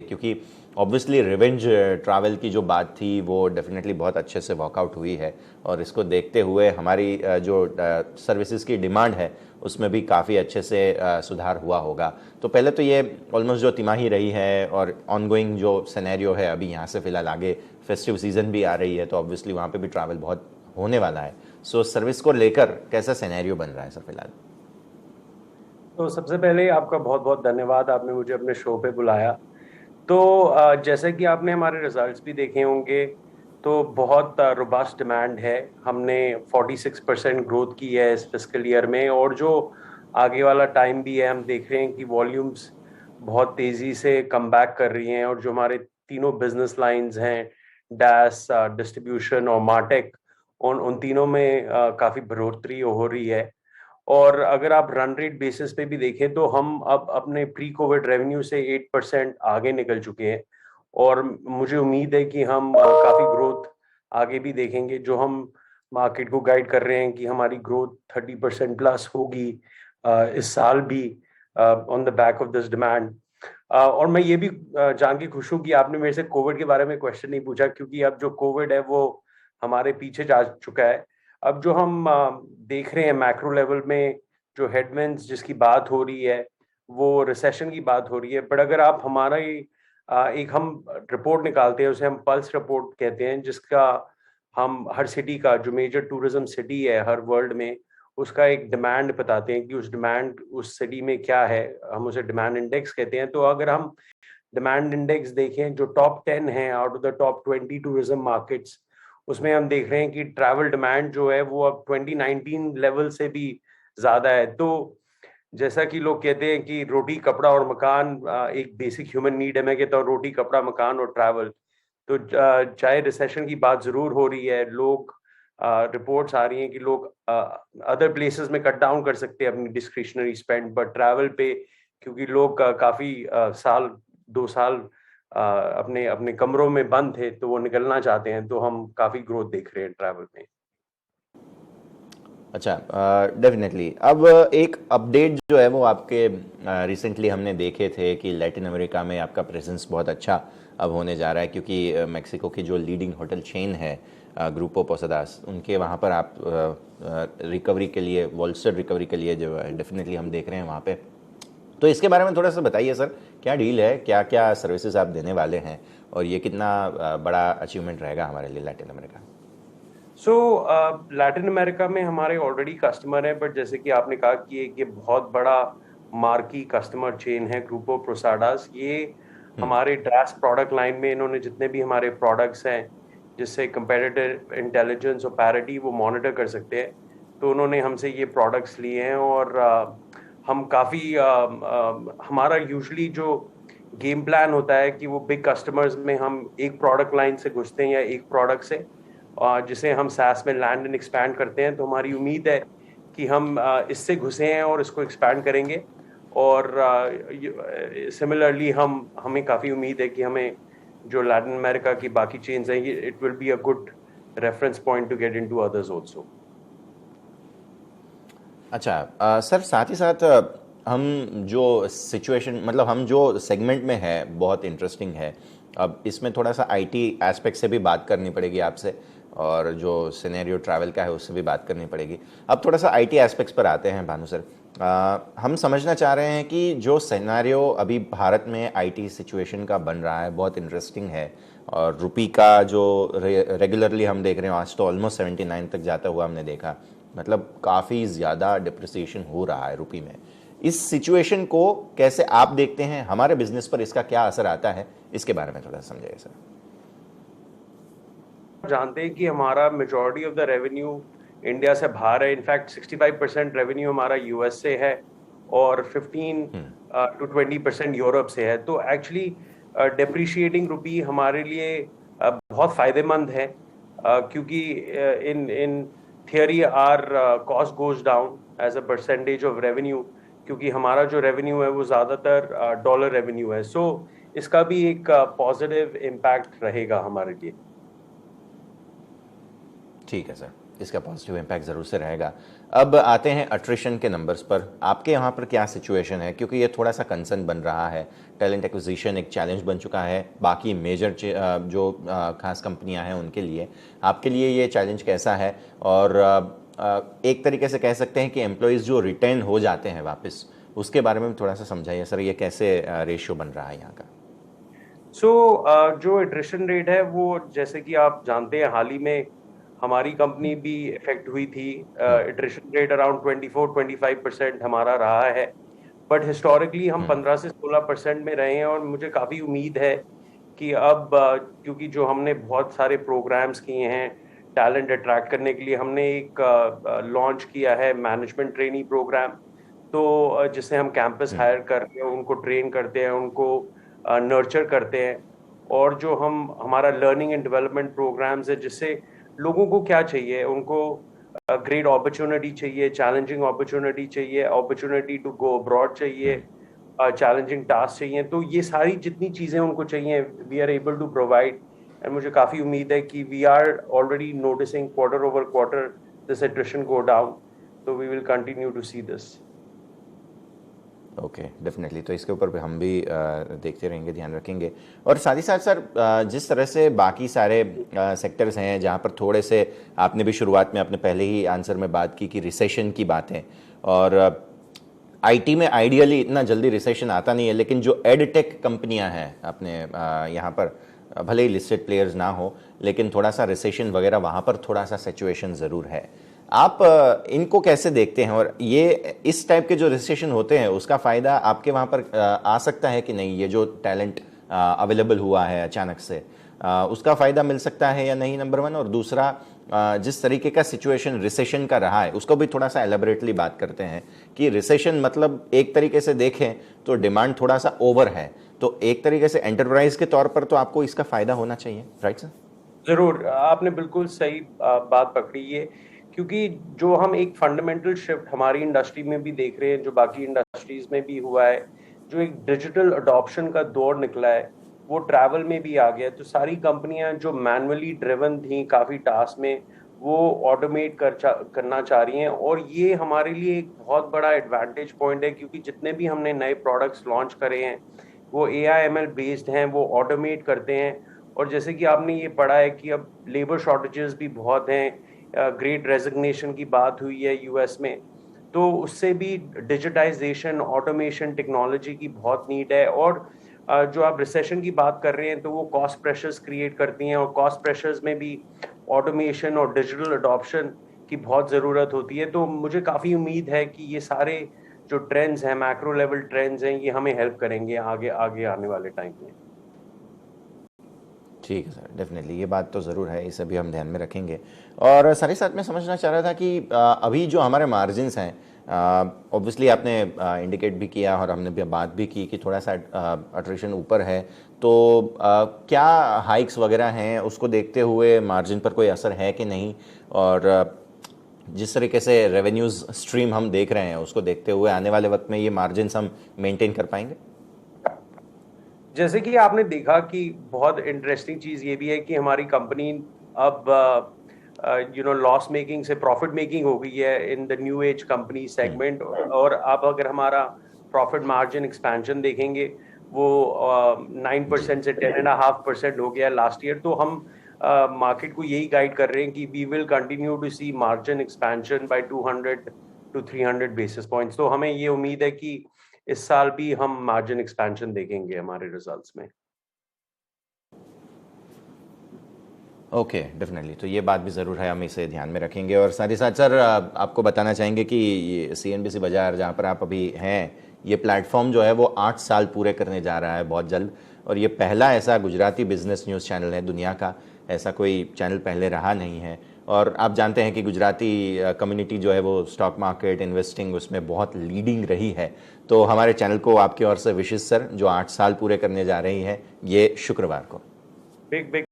क्योंकि obviously revenge travel की जो बात थी वो डेफिनेटली बहुत अच्छे से वर्कआउट हुई है, और इसको देखते हुए हमारी जो सर्विसेज की डिमांड है उसमें भी काफ़ी अच्छे से सुधार हुआ होगा। तो पहले तो ये ऑलमोस्ट जो तिमाही रही है और ऑनगोइंग जो सिनेरियो है अभी यहाँ से फ़िलहाल आगे फेस्टिव सीज़न भी आ रही है, तो ऑब्वियसली वहाँ पे भी ट्रैवल बहुत होने वाला है। सो सर्विस को लेकर कैसा सिनेरियो बन रहा है सर फिलहाल? तो सबसे पहले आपका बहुत बहुत धन्यवाद, आपने मुझे अपने शो पे बुलाया। तो जैसे कि आपने हमारे रिजल्ट्स भी देखे होंगे, तो बहुत रोबस्ट डिमांड है। हमने 46% ग्रोथ की है इस फिस्कल ईयर में, और जो आगे वाला टाइम भी है हम देख रहे हैं कि वॉल्यूम्स बहुत तेज़ी से कम बैक कर रही हैं, और जो हमारे तीनों बिजनेस लाइंस हैं, डैश, डिस्ट्रीब्यूशन और मार्टेक, उन उन तीनों में काफ़ी बढ़ोतरी हो रही है। और अगर आप रन रेट बेसिस पे भी देखें तो हम अब अपने प्री कोविड रेवेन्यू से 8% आगे निकल चुके हैं, और मुझे उम्मीद है कि हम काफ़ी ग्रोथ आगे भी देखेंगे। जो हम मार्केट को गाइड कर रहे हैं कि हमारी ग्रोथ 30% प्लस होगी इस साल भी, on the back of this demand. और मैं ये भी जान के खुश हूँ कि आपने मेरे से कोविड के बारे में क्वेश्चन नहीं पूछा, क्योंकि अब जो कोविड है वो हमारे पीछे जा चुका है। अब जो हम देख रहे हैं मैक्रो लेवल में, जो हेडविंड्स जिसकी बात हो रही है वो रिसेशन की बात हो रही है। बट अगर आप हमारा ही एक हम रिपोर्ट निकालते हैं, उसे हम पल्स रिपोर्ट कहते हैं, जिसका हम हर सिटी का, जो मेजर टूरिज्म सिटी है हर वर्ल्ड में, उसका एक डिमांड बताते हैं कि उस डिमांड उस सिटी में क्या है। हम उसे डिमांड इंडेक्स कहते हैं। तो अगर हम डिमांड इंडेक्स देखें जो टॉप 10 है out of the top 20 tourism markets, उसमें हम देख रहे हैं कि ट्रैवल डिमांड जो है वो अब 2019 लेवल से भी ज्यादा है। तो जैसा कि लोग कहते हैं कि रोटी कपड़ा और मकान एक बेसिक ह्यूमन नीड है, मैं कहता हूँ रोटी कपड़ा मकान और ट्रैवल। तो चाहे रिसेशन की बात जरूर हो रही है, लोग रिपोर्ट्स आ रही हैं कि लोग अदर प्लेसेस में कट डाउन कर सकते हैं अपनी डिस्क्रिशनरी स्पेंड, बट ट्रैवल पे क्योंकि लोग काफी साल 2 साल अपने अपने कमरों में बंद थे, तो वो निकलना चाहते हैं। तो हम काफी ग्रोथ देख रहे हैं ट्रैवल में। अच्छा, डेफिनेटली। अब एक अपडेट जो है वो आपके रिसेंटली हमने देखे थे कि लैटिन अमेरिका में आपका प्रेजेंस बहुत अच्छा अब होने जा रहा है, क्योंकि मेक्सिको की जो लीडिंग होटल चेन है ग्रुपो पोसादास, उनके वहाँ पर आप रिकवरी के लिए, वॉल्स्टर रिकवरी के लिए जो है डेफिनेटली हम देख रहे हैं वहाँ पे। तो इसके बारे में थोड़ा सा बताइए सर, क्या डील है, क्या क्या सर्विसेज आप देने वाले हैं, और ये कितना बड़ा अचीवमेंट रहेगा हमारे लिए लैटिन अमेरिका? सो लैटिन अमेरिका में हमारे ऑलरेडी कस्टमर हैं, बट जैसे कि आपने कहा कि ये बहुत बड़ा मार्की कस्टमर चेन है ग्रुपो प्रोसाडास। ये हमारे ड्रास प्रोडक्ट लाइन में इन्होंने जितने भी हमारे प्रोडक्ट्स हैं जिससे कंपेटिटिव इंटेलिजेंस और पैरिटी वो मॉनिटर कर सकते हैं, तो उन्होंने हमसे ये प्रोडक्ट्स लिए हैं। और हम काफ़ी हमारा यूजली जो गेम प्लान होता है कि वो बिग कस्टमर्स में हम एक प्रोडक्ट लाइन से घुसते हैं या एक प्रोडक्ट से, जिसे हम SaaS में लैंड एंड एक्सपैंड करते हैं। तो हमारी उम्मीद है कि हम इससे घुसे हैं और इसको एक्सपैंड करेंगे। और सिमिलरली हमें काफ़ी उम्मीद है कि हमें जो लैटिन अमेरिका की बाकी चेन्स हैं, it will be a good reference point to get into others also. अच्छा, सर साथ ही साथ हम जो सिचुएशन, मतलब हम जो सेगमेंट में है बहुत इंटरेस्टिंग है। अब इसमें थोड़ा सा आईटी एस्पेक्ट से भी बात करनी पड़ेगी आपसे, और जो सिनेरियो ट्रैवल का है उससे भी बात करनी पड़ेगी। अब थोड़ा सा आईटी एस्पेक्ट्स पर आते हैं भानु सर। हम समझना चाह रहे हैं कि जो सिनेरियो अभी भारत में आईटी सिचुएशन का बन रहा है बहुत इंटरेस्टिंग है, और रुपी का जो रेगुलरली हम देख रहे हैं आज तो ऑलमोस्ट 79 तक जाता हुआ हमने देखा, मतलब काफ़ी ज़्यादा डिप्रिसिएशन हो रहा है रुपी में। इस सिचुएशन को कैसे आप देखते हैं, हमारे बिजनेस पर इसका क्या असर आता है, इसके बारे में थोड़ा समझाइए सर। जानते हैं कि हमारा majority of the revenue India से बाहर है। इनफैक्ट 65% रेवेन्यू हमारा यूएस से है, और 15 to 20% यूरोप से है। तो एक्चुअली डेप्रिशिएटिंग रुपी हमारे लिए बहुत फायदेमंद है, क्योंकि in in theory our cost goes down as a percentage of revenue, क्योंकि हमारा जो रेवेन्यू है वो ज़्यादातर डॉलर रेवेन्यू है। सो इसका भी एक पॉजिटिव इम्पैक्ट रहेगा हमारे लिए। ठीक है सर। इसका पॉजिटिव इम्पैक्ट ज़रूर से रहेगा। अब आते हैं अट्रिशन के नंबर्स पर। आपके यहाँ पर क्या सिचुएशन है, क्योंकि ये थोड़ा सा कंसर्न बन रहा है। टैलेंट एक्विजिशन एक चैलेंज बन चुका है बाकी मेजर जो खास कंपनियां हैं उनके लिए। आपके लिए ये चैलेंज कैसा है? और एक तरीके से कह सकते हैं कि एम्प्लॉयज़ जो रिटेन हो जाते हैं वापस, उसके बारे में थोड़ा सा समझाइए सर, ये कैसे रेशियो बन रहा है यहाँ का? जो एट्रिशन रेट है वो जैसे कि आप जानते हैं हाल ही में हमारी कंपनी भी इफेक्ट हुई थी। एट्रिशन रेट अराउंड 24-25% हमारा रहा है, बट हिस्टोरिकली हम 15 से 16% में रहे हैं। और मुझे काफ़ी उम्मीद है कि अब क्योंकि जो हमने बहुत सारे प्रोग्राम्स किए हैं टैलेंट अट्रैक्ट करने के लिए, हमने एक लॉन्च किया है मैनेजमेंट ट्रेनी प्रोग्राम। तो जिससे हम कैंपस हायर करके उनको ट्रेन करते हैं, उनको नर्चर करते हैं। और जो हमारा लर्निंग एंड डेवलपमेंट प्रोग्राम्स है, जिससे लोगों को क्या चाहिए, उनको ग्रेट अपॉर्चुनिटी चाहिए, चैलेंजिंग अपॉर्चुनिटी चाहिए, अपॉर्चुनिटी टू गो अब्रॉड चाहिए, चैलेंजिंग टास्क चाहिए। तो ये सारी जितनी चीज़ें उनको चाहिए we are able to provide. And मुझे काफ़ी उम्मीद है कि we are already noticing quarter over quarter this attrition go down, तो we will continue to see this. Okay, definitely. तो इसके ऊपर भी हम भी देखते रहेंगे, ध्यान रखेंगे। और साथ ही साथ सर, जिस तरह से बाकी सारे सेक्टर्स हैं जहाँ पर थोड़े से, आपने भी शुरुआत में अपने पहले ही आंसर में बात की कि रिसेशन की बातें, और आईटी में आइडियली इतना जल्दी रिसेशन आता नहीं है, लेकिन जो एडटेक कंपनियां हैं अपने यहाँ पर, भले ही लिस्टेड प्लेयर्स ना हो, लेकिन थोड़ा सा रिसेशन वगैरह वहाँ पर थोड़ा सा सिचुएशन ज़रूर है। आप इनको कैसे देखते हैं? और ये इस टाइप के जो रिसेशन होते हैं उसका फ़ायदा आपके वहाँ पर आ सकता है कि नहीं? ये जो टैलेंट अवेलेबल हुआ है अचानक से, उसका फ़ायदा मिल सकता है या नहीं, नंबर वन। और दूसरा, जिस तरीके का सिचुएशन रिसेशन का रहा है उसको भी थोड़ा सा एलेबरेटली बात करते हैं कि रिसेशन मतलब एक तरीके से देखें तो डिमांड थोड़ा सा ओवर है, तो एक तरीके से एंटरप्राइज के तौर पर तो आपको इसका फ़ायदा होना चाहिए, राइट सर? जरूर, आपने बिल्कुल सही बात पकड़ी है। क्योंकि जो हम एक फंडामेंटल शिफ्ट हमारी इंडस्ट्री में भी देख रहे हैं, जो बाकी इंडस्ट्रीज में भी हुआ है, जो एक डिजिटल अडॉप्शन का दौर निकला है, वो ट्रैवल में भी आ गया। तो सारी कंपनियां जो मैनुअली ड्रिवन थी काफ़ी टास्क में, वो ऑटोमेट करना चाह रही हैं। और ये हमारे लिए एक बहुत बड़ा एडवांटेज पॉइंट है, क्योंकि जितने भी हमने नए प्रोडक्ट्स लॉन्च करे हैं वो AI/ML बेस्ड हैं, वो ऑटोमेट करते हैं। और जैसे कि आपने ये पढ़ा है कि अब लेबर शॉर्टेजेस भी बहुत हैं, ग्रेट रेजिग्नेशन की बात हुई है यूएस में, तो उससे भी डिजिटाइजेशन, ऑटोमेशन, टेक्नोलॉजी की बहुत नीड है। और जो आप रिसेशन की बात कर रहे हैं, तो वो कॉस्ट प्रेशर्स क्रिएट करती हैं, और कॉस्ट प्रेशर्स में भी ऑटोमेशन और डिजिटल अडॉप्शन की बहुत ज़रूरत होती है। तो मुझे काफ़ी उम्मीद है कि ये सारे जो ट्रेंड्स हैं, मैक्रो लेवल ट्रेंड्स हैं, ये हमें हेल्प करेंगे आगे आगे आने वाले टाइम में। ठीक है सर, डेफिनेटली ये बात तो ज़रूर है, इसे भी हम ध्यान में रखेंगे। और साथ ही साथ मैं समझना चाह रहा था कि अभी जो हमारे मार्जिन्स हैं, ऑब्वियसली आपने इंडिकेट भी किया और हमने भी बात भी की कि थोड़ा सा अट्रिशन ऊपर है, तो क्या हाइक्स वगैरह हैं उसको देखते हुए मार्जिन पर कोई असर है कि नहीं? और जिस तरीके से रेवेन्यूज़ स्ट्रीम हम देख रहे हैं उसको देखते हुए आने वाले वक्त में ये मार्जिन्स हम मेंटेन कर पाएंगे? जैसे कि आपने देखा कि बहुत इंटरेस्टिंग चीज़ ये भी है कि हमारी कंपनी अब लॉस मेकिंग से प्रॉफिट मेकिंग हो गई है in the new age company segment. और अब अगर हमारा प्रॉफिट मार्जिन एक्सपेंशन देखेंगे, वो 9% से 10.5% हो गया लास्ट ईयर। तो हम मार्केट को यही गाइड कर रहे हैं कि we will continue to see margin expansion by 200 to 300 basis points. तो हमें ये उम्मीद है कि इस साल भी हम मार्जिन एक्सपेंशन देखेंगे हमारे रिजल्ट्स में। Okay, definitely. तो ये बात भी ज़रूर है, हम इसे ध्यान में रखेंगे। और साथ ही साथ सर, आपको बताना चाहेंगे कि ये CNBC बाज़ार जहाँ पर आप अभी हैं, ये प्लेटफॉर्म जो है वो 8 साल पूरे करने जा रहा है बहुत जल्द। और ये पहला ऐसा गुजराती बिजनेस न्यूज़ चैनल है दुनिया का, ऐसा कोई चैनल पहले रहा नहीं है। और आप जानते हैं कि गुजराती कम्युनिटी जो है वो स्टॉक मार्केट, इन्वेस्टिंग, उसमें बहुत लीडिंग रही है। तो हमारे चैनल को आपकी ओर से विशेष सर, जो 8 साल पूरे करने जा रही है ये शुक्रवार को। Big big